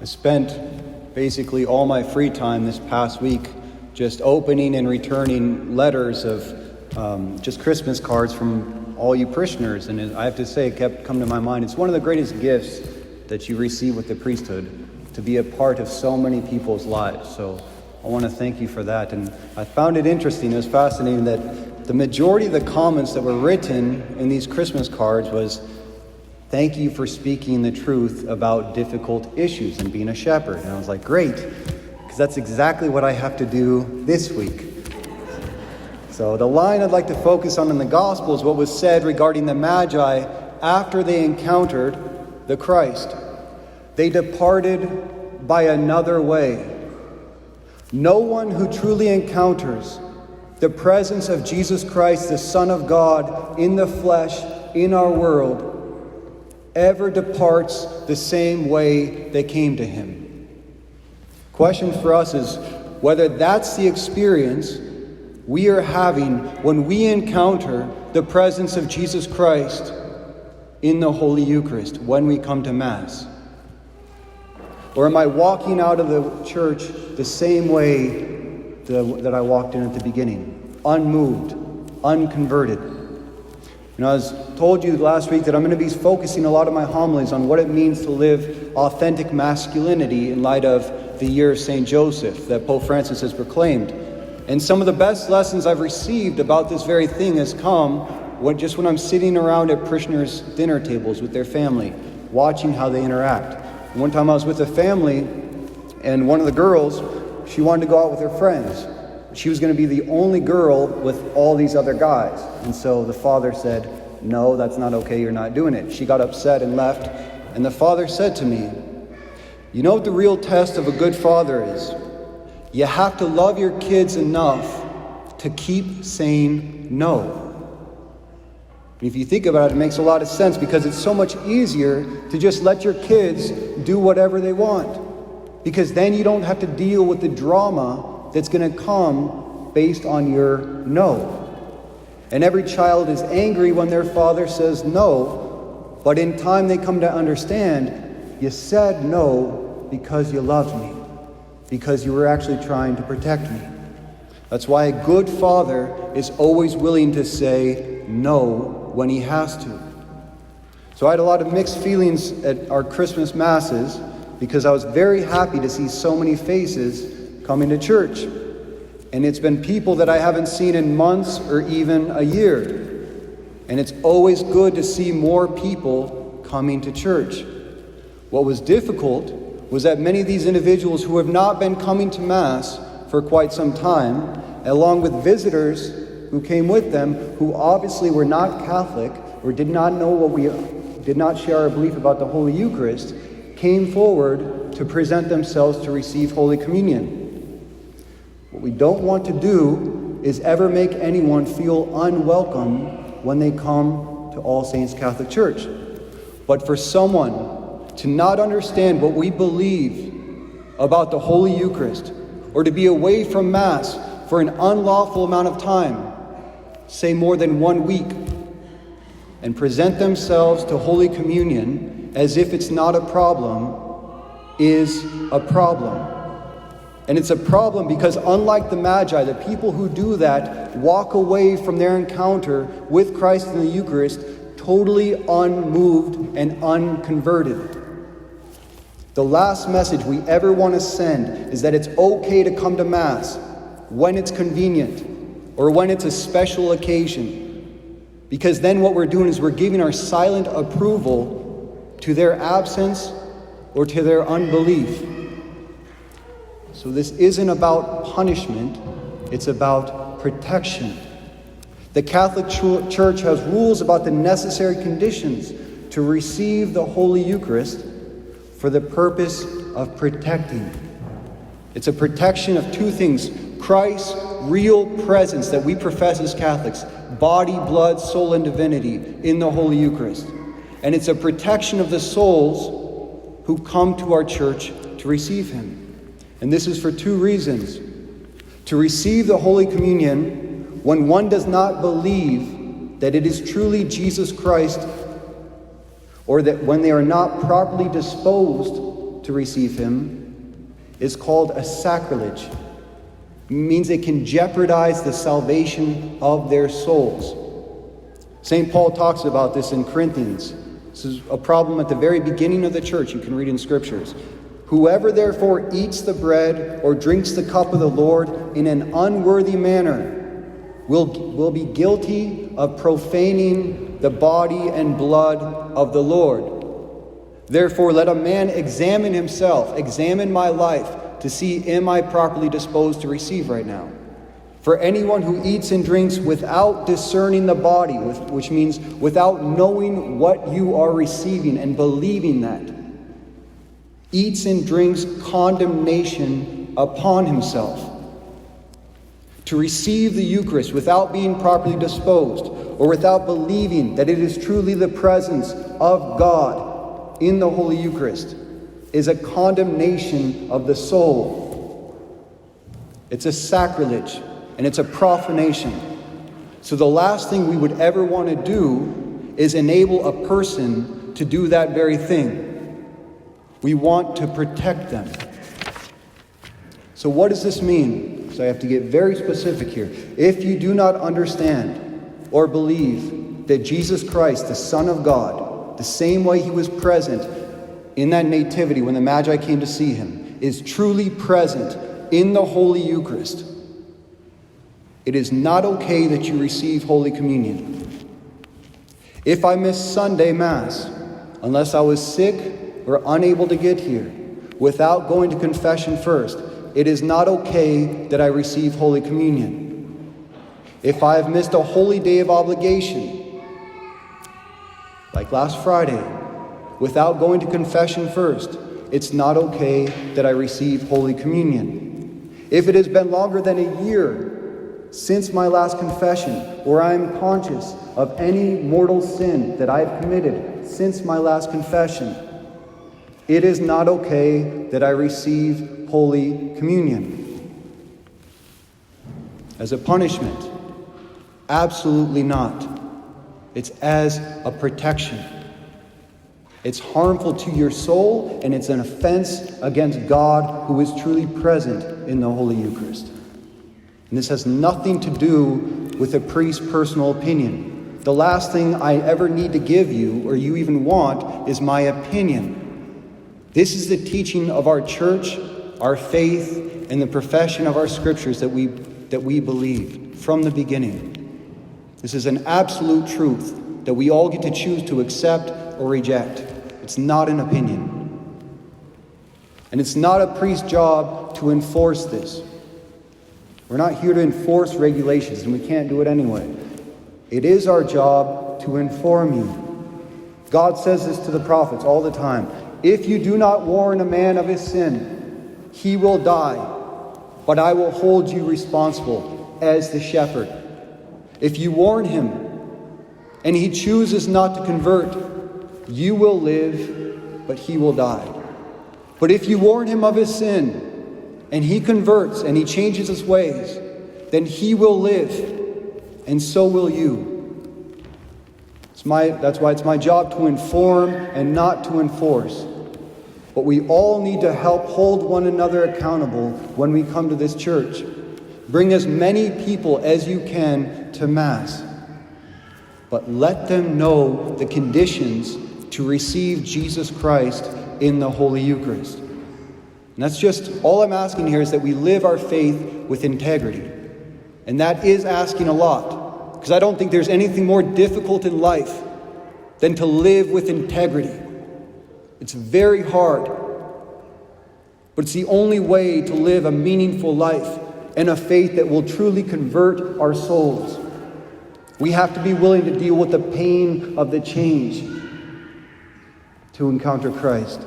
I spent basically all my free time this past week just opening and returning letters of just Christmas cards from all you parishioners. And I have to say, it kept coming to my mind. It's one of the greatest gifts that you receive with the priesthood, to be a part of so many people's lives. So I want to thank you for that. And I found it interesting, it was fascinating, that the majority of the comments that were written in these Christmas cards was, "Thank you for speaking the truth about difficult issues and being a shepherd." And I was like, great, because that's exactly what I have to do this week. So the line I'd like to focus on in the Gospel is what was said regarding the Magi after they encountered the Christ. They departed by another way. No one who truly encounters the presence of Jesus Christ, the Son of God, in the flesh, in our world, ever departs the same way they came to him. Question for us is whether that's the experience we are having when we encounter the presence of Jesus Christ in the Holy Eucharist, when we come to Mass. Or am I walking out of the church the same way that I walked in at the beginning? Unmoved, unconverted. I was told you last week that I'm going to be focusing a lot of my homilies on what it means to live authentic masculinity in light of the year of St. Joseph that Pope Francis has proclaimed. And some of the best lessons I've received about this very thing has come when I'm sitting around at parishioners' dinner tables with their family, watching how they interact. One time I was with a family, and one of the girls, she wanted to go out with her friends. She was going to be the only girl with all these other guys. And so the father said, "No, that's not okay, you're not doing it." She got upset and left. And the father said to me, "You know what the real test of a good father is? You have to love your kids enough to keep saying no." And if you think about it, it makes a lot of sense, because it's so much easier to just let your kids do whatever they want, because then you don't have to deal with the drama that's going to come based on your no. And every child is angry when their father says no, but in time they come to understand, you said no because you loved me, because you were actually trying to protect me. That's why a good father is always willing to say no when he has to. So I had a lot of mixed feelings at our Christmas Masses, because I was very happy to see so many faces coming to church. And it's been people that I haven't seen in months or even a year. And it's always good to see more people coming to church. What was difficult was that many of these individuals who have not been coming to Mass for quite some time, along with visitors who came with them, who obviously were not Catholic or did not share our belief about the Holy Eucharist, came forward to present themselves to receive Holy Communion. What we don't want to do is ever make anyone feel unwelcome when they come to All Saints Catholic Church. But for someone to not understand what we believe about the Holy Eucharist, or to be away from Mass for an unlawful amount of time, say more than 1 week, and present themselves to Holy Communion as if it's not a problem, is a problem. And it's a problem because, unlike the Magi, the people who do that walk away from their encounter with Christ in the Eucharist totally unmoved and unconverted. The last message we ever want to send is that it's okay to come to Mass when it's convenient or when it's a special occasion. Because then what we're doing is we're giving our silent approval to their absence or to their unbelief. So this isn't about punishment, it's about protection. The Catholic Church has rules about the necessary conditions to receive the Holy Eucharist for the purpose of protecting. It's a protection of two things: Christ's real presence that we profess as Catholics, body, blood, soul, and divinity in the Holy Eucharist. And it's a protection of the souls who come to our church to receive him. And this is for two reasons. To receive the Holy Communion when one does not believe that it is truly Jesus Christ, or that when they are not properly disposed to receive him is called a sacrilege. It means it can jeopardize the salvation of their souls. St. Paul talks about this in Corinthians. This is a problem at the very beginning of the church. You can read in scriptures. Whoever therefore eats the bread or drinks the cup of the Lord in an unworthy manner will be guilty of profaning the body and blood of the Lord. Therefore, let a man examine himself, examine my life, to see, am I properly disposed to receive right now? For anyone who eats and drinks without discerning the body, which means without knowing what you are receiving and believing that, eats and drinks condemnation upon himself. To receive the Eucharist without being properly disposed or without believing that it is truly the presence of God in the Holy Eucharist is a condemnation of the soul. It's a sacrilege and it's a profanation. So the last thing we would ever want to do is enable a person to do that very thing. We want to protect them. So what does this mean? So I have to get very specific here. If you do not understand or believe that Jesus Christ, the Son of God, the same way he was present in that nativity when the Magi came to see him, is truly present in the Holy Eucharist, it is not okay that you receive Holy Communion. If I miss Sunday Mass, unless I was sick or unable to get here, without going to confession first, it is not okay that I receive Holy Communion. If I have missed a holy day of obligation, like last Friday, without going to confession first, it's not okay that I receive Holy Communion. If it has been longer than a year since my last confession, or I am conscious of any mortal sin that I have committed since my last confession, it is not okay that I receive Holy Communion. As a punishment? Absolutely not. It's as a protection. It's harmful to your soul, and it's an offense against God, who is truly present in the Holy Eucharist. And this has nothing to do with a priest's personal opinion. The last thing I ever need to give you, or you even want, is my opinion. This is the teaching of our church, our faith, and the profession of our scriptures that we believe from the beginning. This is an absolute truth that we all get to choose to accept or reject. It's not an opinion. And it's not a priest's job to enforce this. We're not here to enforce regulations, and we can't do it anyway. It is our job to inform you. God says this to the prophets all the time. If you do not warn a man of his sin, he will die, but I will hold you responsible as the shepherd. If you warn him and he chooses not to convert, you will live, but he will die. But if you warn him of his sin and he converts and he changes his ways, then he will live, and so will you. That's why it's my job to inform and not to enforce. But we all need to help hold one another accountable when we come to this church. Bring as many people as you can to Mass. But let them know the conditions to receive Jesus Christ in the Holy Eucharist. And that's just, all I'm asking here is that we live our faith with integrity. And that is asking a lot. Because I don't think there's anything more difficult in life than to live with integrity. It's very hard. But it's the only way to live a meaningful life and a faith that will truly convert our souls. We have to be willing to deal with the pain of the change to encounter Christ.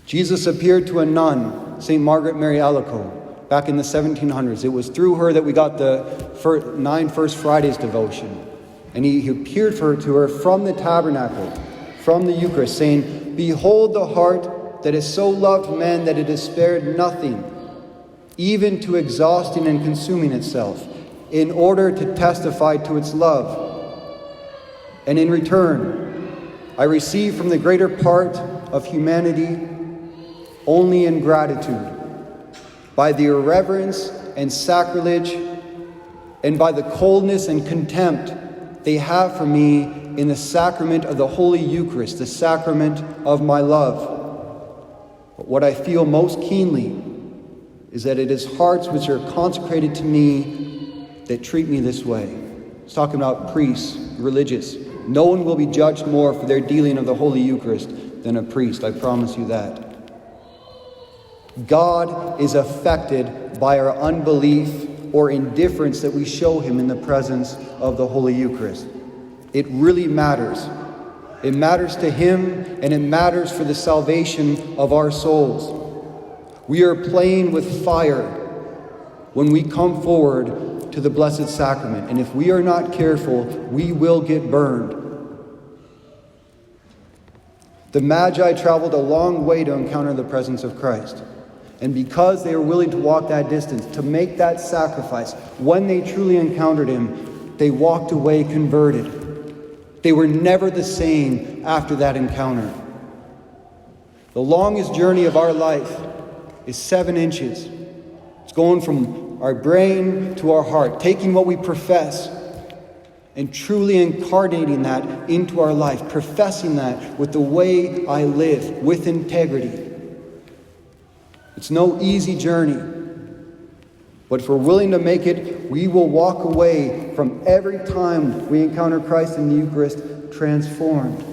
Jesus appeared to a nun, St. Margaret Mary Alacoque, back in the 1700s. It was through her that we got the 9 First Fridays devotion. And he appeared to her from the tabernacle, from the Eucharist, saying, "Behold the heart that has so loved men that it has spared nothing, even to exhausting and consuming itself, in order to testify to its love. And in return, I receive from the greater part of humanity only in gratitude, by the irreverence and sacrilege, and by the coldness and contempt they have for me in the sacrament of the Holy Eucharist, the sacrament of my love. But what I feel most keenly is that it is hearts which are consecrated to me that treat me this way. It's talking about priests, religious. No one will be judged more for their dealing of the Holy Eucharist than a priest, I promise you that. God is affected by our unbelief or indifference that we show him in the presence of the Holy Eucharist. It really matters. It matters to him, and it matters for the salvation of our souls. We are playing with fire when we come forward to the Blessed Sacrament, and if we are not careful, we will get burned. The Magi traveled a long way to encounter the presence of Christ. And because they were willing to walk that distance, to make that sacrifice, when they truly encountered him, they walked away converted. They were never the same after that encounter. The longest journey of our life is 7 inches. It's going from our brain to our heart, taking what we profess and truly incarnating that into our life, professing that with the way I live, with integrity. It's no easy journey, but if we're willing to make it, we will walk away from every time we encounter Christ in the Eucharist transformed.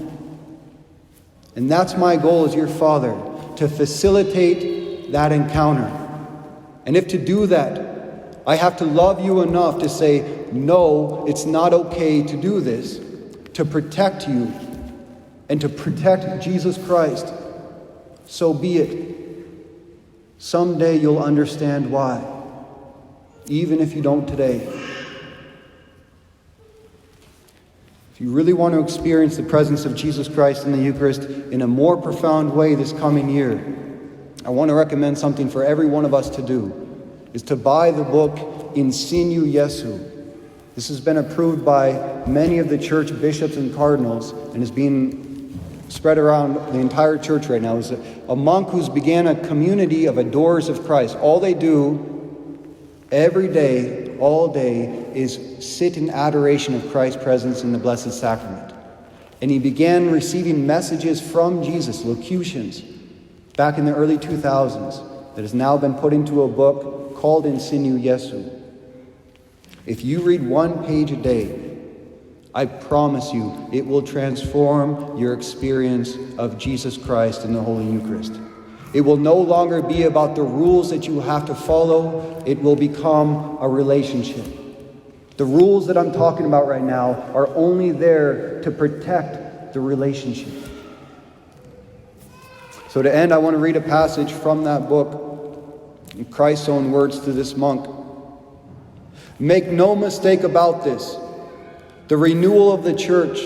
And that's my goal as your father, to facilitate that encounter. And if to do that, I have to love you enough to say, no, it's not okay to do this, to protect you and to protect Jesus Christ, so be it. Someday you'll understand why, even if you don't today. If you really want to experience the presence of Jesus Christ in the Eucharist in a more profound way this coming year, I want to recommend something for every one of us to do, is to buy the book Insinu Jesu. This has been approved by many of the church bishops and cardinals and is being spread around the entire church right now. Is a monk who's began a community of adorers of Christ. All they do every day, all day, is sit in adoration of Christ's presence in the Blessed Sacrament. And he began receiving messages from Jesus, locutions, back in the early 2000s, that has now been put into a book called Insinu Jesu. If you read 1 page a day, I promise you, it will transform your experience of Jesus Christ in the Holy Eucharist. It will no longer be about the rules that you have to follow. It will become a relationship. The rules that I'm talking about right now are only there to protect the relationship. So to end, I want to read a passage from that book, in Christ's own words to this monk. Make no mistake about this. The renewal of the church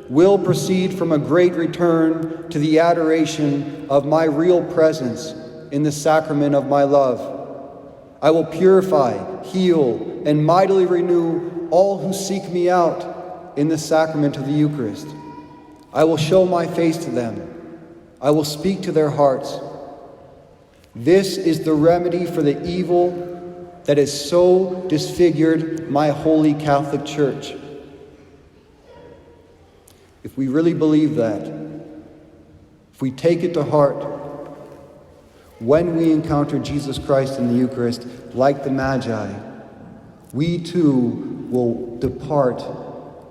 will proceed from a great return to the adoration of my real presence in the sacrament of my love. I will purify, heal, and mightily renew all who seek me out in the sacrament of the Eucharist. I will show my face to them. I will speak to their hearts. This is the remedy for the evil that has so disfigured my holy Catholic Church. If we really believe that, if we take it to heart, when we encounter Jesus Christ in the Eucharist, like the Magi, we too will depart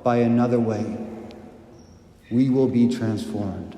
by another way. We will be transformed.